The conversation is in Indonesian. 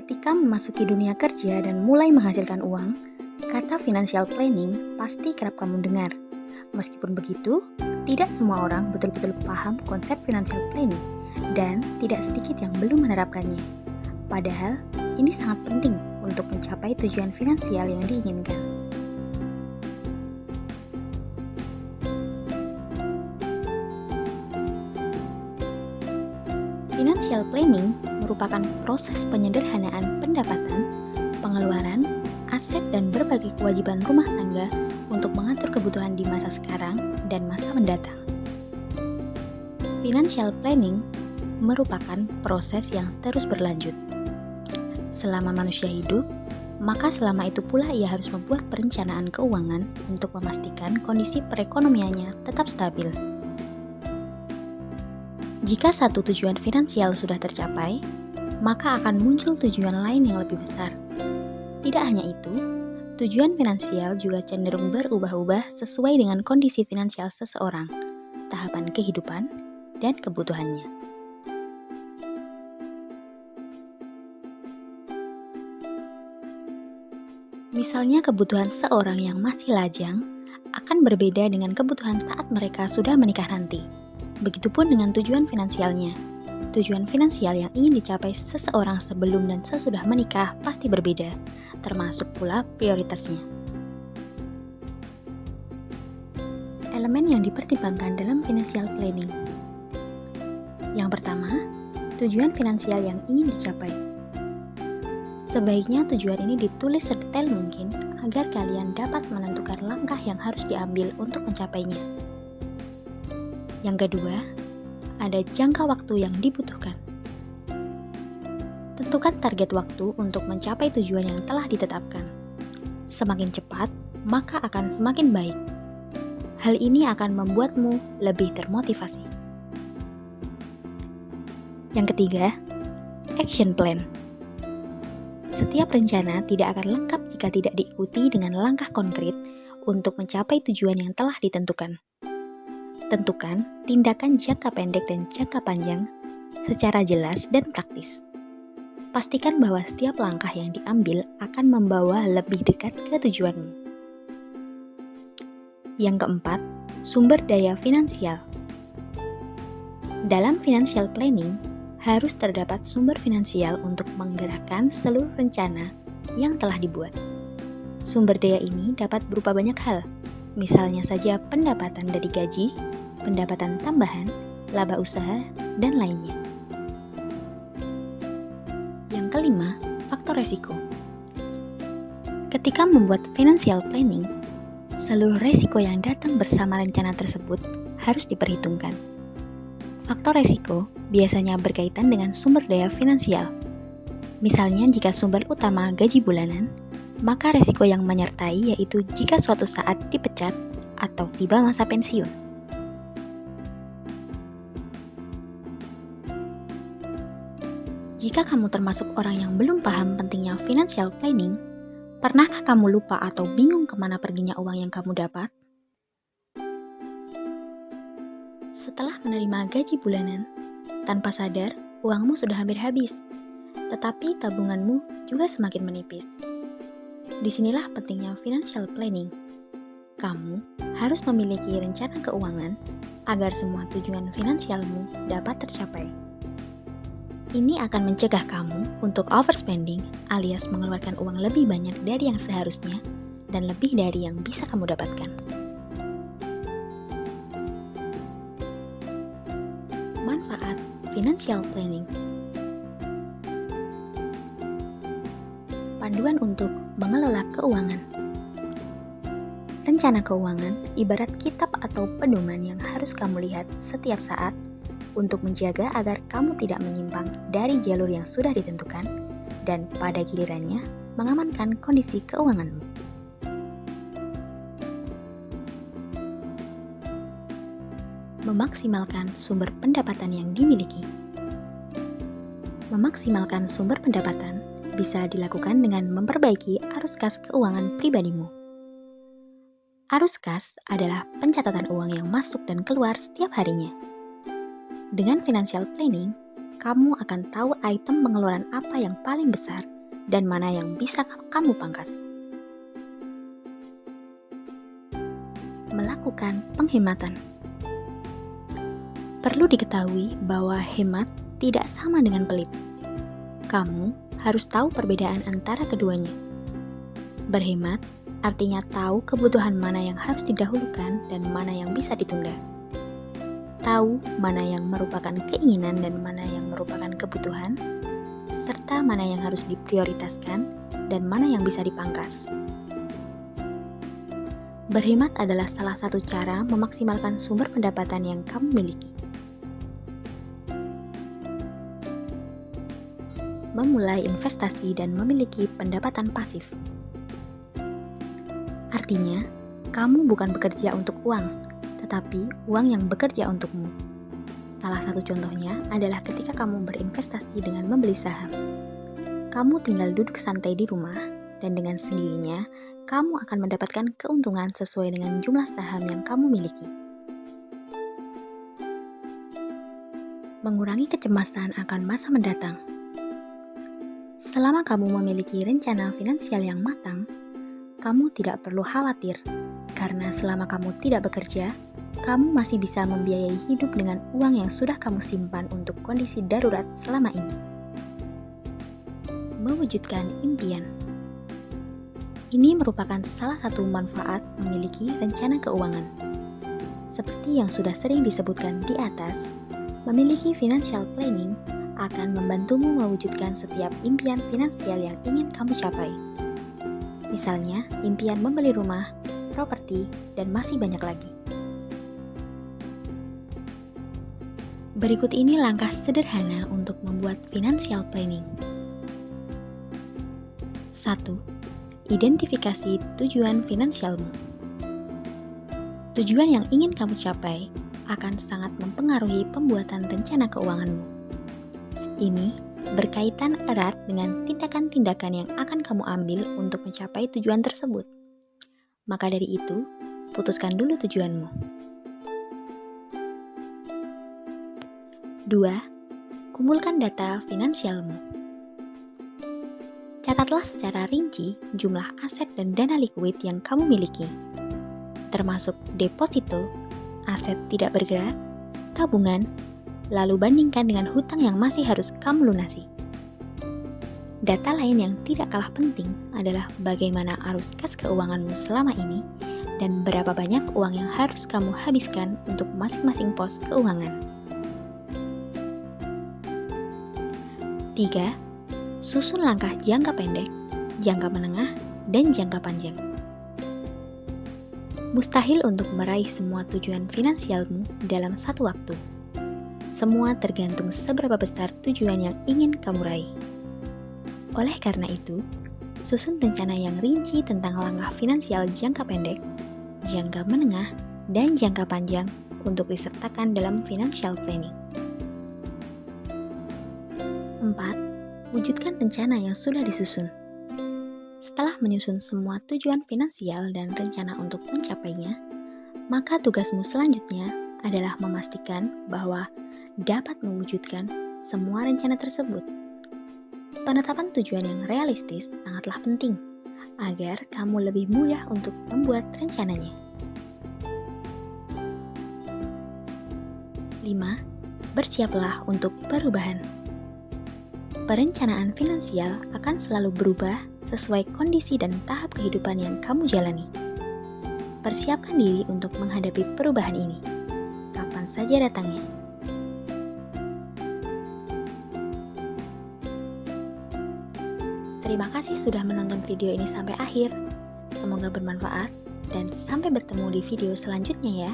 Ketika memasuki dunia kerja dan mulai menghasilkan uang, kata financial planning pasti kerap kamu dengar. Meskipun begitu, tidak semua orang betul-betul paham konsep financial planning dan tidak sedikit yang belum menerapkannya. Padahal, ini sangat penting untuk mencapai tujuan finansial yang diinginkan. Financial planning merupakan proses penyederhanaan pendapatan, pengeluaran, aset dan berbagai kewajiban rumah tangga untuk mengatur kebutuhan di masa sekarang dan masa mendatang. Financial planning merupakan proses yang terus berlanjut. Selama manusia hidup, maka selama itu pula ia harus membuat perencanaan keuangan untuk memastikan kondisi perekonomiannya tetap stabil. Jika satu tujuan finansial sudah tercapai, maka akan muncul tujuan lain yang lebih besar. Tidak hanya itu, tujuan finansial juga cenderung berubah-ubah sesuai dengan kondisi finansial seseorang, tahapan kehidupan, dan kebutuhannya. Misalnya kebutuhan seorang yang masih lajang akan berbeda dengan kebutuhan saat mereka sudah menikah nanti. Begitupun dengan tujuan finansialnya. Tujuan finansial yang ingin dicapai seseorang sebelum dan sesudah menikah pasti berbeda, termasuk pula prioritasnya. Elemen yang dipertimbangkan dalam financial planning. Yang pertama, tujuan finansial yang ingin dicapai. Sebaiknya tujuan ini ditulis sedetail mungkin agar kalian dapat menentukan langkah yang harus diambil untuk mencapainya. Yang kedua, ada jangka waktu yang dibutuhkan. Tentukan target waktu untuk mencapai tujuan yang telah ditetapkan. Semakin cepat, maka akan semakin baik. Hal ini akan membuatmu lebih termotivasi. Yang ketiga, action plan. Setiap rencana tidak akan lengkap jika tidak diikuti dengan langkah konkret untuk mencapai tujuan yang telah ditentukan. Tentukan tindakan jangka pendek dan jangka panjang secara jelas dan praktis. Pastikan bahwa setiap langkah yang diambil akan membawa lebih dekat ke tujuanmu. Yang keempat, sumber daya finansial. Dalam financial planning, harus terdapat sumber finansial untuk menggerakkan seluruh rencana yang telah dibuat. Sumber daya ini dapat berupa banyak hal, misalnya saja pendapatan dari gaji, pendapatan tambahan, laba usaha, dan lainnya. Yang kelima, faktor resiko. Ketika membuat financial planning, seluruh resiko yang datang bersama rencana tersebut harus diperhitungkan. Faktor resiko biasanya berkaitan dengan sumber daya finansial. Misalnya jika sumber utama gaji bulanan, maka resiko yang menyertai yaitu jika suatu saat dipecat atau tiba masa pensiun. Jika kamu termasuk orang yang belum paham pentingnya financial planning, pernahkah kamu lupa atau bingung kemana perginya uang yang kamu dapat? Setelah menerima gaji bulanan, tanpa sadar, uangmu sudah hampir habis, tetapi tabunganmu juga semakin menipis. Disinilah pentingnya financial planning. Kamu harus memiliki rencana keuangan agar semua tujuan finansialmu dapat tercapai. Ini akan mencegah kamu untuk overspending alias mengeluarkan uang lebih banyak dari yang seharusnya dan lebih dari yang bisa kamu dapatkan. Manfaat financial planning. Panduan untuk mengelola keuangan. Rencana keuangan ibarat kitab atau pedoman yang harus kamu lihat setiap saat untuk menjaga agar kamu tidak menyimpang dari jalur yang sudah ditentukan dan pada gilirannya mengamankan kondisi keuanganmu. Memaksimalkan sumber pendapatan yang dimiliki. Memaksimalkan sumber pendapatan bisa dilakukan dengan memperbaiki arus kas keuangan pribadimu. Arus kas adalah pencatatan uang yang masuk dan keluar setiap harinya. Dengan financial planning, kamu akan tahu item pengeluaran apa yang paling besar dan mana yang bisa kamu pangkas. Melakukan penghematan. Perlu diketahui bahwa hemat tidak sama dengan pelit. Kamu harus tahu perbedaan antara keduanya. Berhemat artinya tahu kebutuhan mana yang harus didahulukan dan mana yang bisa ditunda. Tahu mana yang merupakan keinginan dan mana yang merupakan kebutuhan, serta mana yang harus diprioritaskan dan mana yang bisa dipangkas. Berhemat adalah salah satu cara memaksimalkan sumber pendapatan yang kamu miliki. Memulai investasi dan memiliki pendapatan pasif. Artinya, kamu bukan bekerja untuk uang, tetapi uang yang bekerja untukmu. Salah satu contohnya adalah ketika kamu berinvestasi dengan membeli saham. Kamu tinggal duduk santai di rumah, dan dengan sendirinya, kamu akan mendapatkan keuntungan sesuai dengan jumlah saham yang kamu miliki. Mengurangi kecemasan akan masa mendatang. Selama kamu memiliki rencana finansial yang matang, kamu tidak perlu khawatir, karena selama kamu tidak bekerja, kamu masih bisa membiayai hidup dengan uang yang sudah kamu simpan untuk kondisi darurat selama ini. Mewujudkan impian. Ini merupakan salah satu manfaat memiliki rencana keuangan. Seperti yang sudah sering disebutkan di atas, memiliki financial planning akan membantumu mewujudkan setiap impian finansial yang ingin kamu capai. Misalnya, impian membeli rumah, properti, dan masih banyak lagi. Berikut ini langkah sederhana untuk membuat financial planning. 1. Identifikasi tujuan finansialmu. Tujuan yang ingin kamu capai akan sangat mempengaruhi pembuatan rencana keuanganmu. Ini berkaitan erat dengan tindakan-tindakan yang akan kamu ambil untuk mencapai tujuan tersebut. Maka dari itu, putuskan dulu tujuanmu. 2. Kumpulkan data finansialmu. Catatlah secara rinci jumlah aset dan dana likuid yang kamu miliki, termasuk deposito, aset tidak bergerak, tabungan, lalu bandingkan dengan hutang yang masih harus kamu lunasi. Data lain yang tidak kalah penting adalah bagaimana arus kas keuanganmu selama ini dan berapa banyak uang yang harus kamu habiskan untuk masing-masing pos keuangan. 3. Susun langkah jangka pendek, jangka menengah, dan jangka panjang. Mustahil untuk meraih semua tujuan finansialmu dalam satu waktu. Semua tergantung seberapa besar tujuan yang ingin kamu raih. Oleh karena itu, susun rencana yang rinci tentang langkah finansial jangka pendek, jangka menengah, dan jangka panjang untuk disertakan dalam financial planning. 4. Wujudkan rencana yang sudah disusun. Setelah menyusun semua tujuan finansial dan rencana untuk mencapainya, maka tugasmu selanjutnya adalah memastikan bahwa dapat mewujudkan semua rencana tersebut. Penetapan tujuan yang realistis sangatlah penting agar kamu lebih mudah untuk membuat rencananya. 5. Bersiaplah untuk perubahan. Perencanaan finansial akan selalu berubah sesuai kondisi dan tahap kehidupan yang kamu jalani. Persiapkan diri untuk menghadapi perubahan ini, kapan saja datangnya. Terima kasih sudah menonton video ini sampai akhir. Semoga bermanfaat dan sampai bertemu di video selanjutnya ya.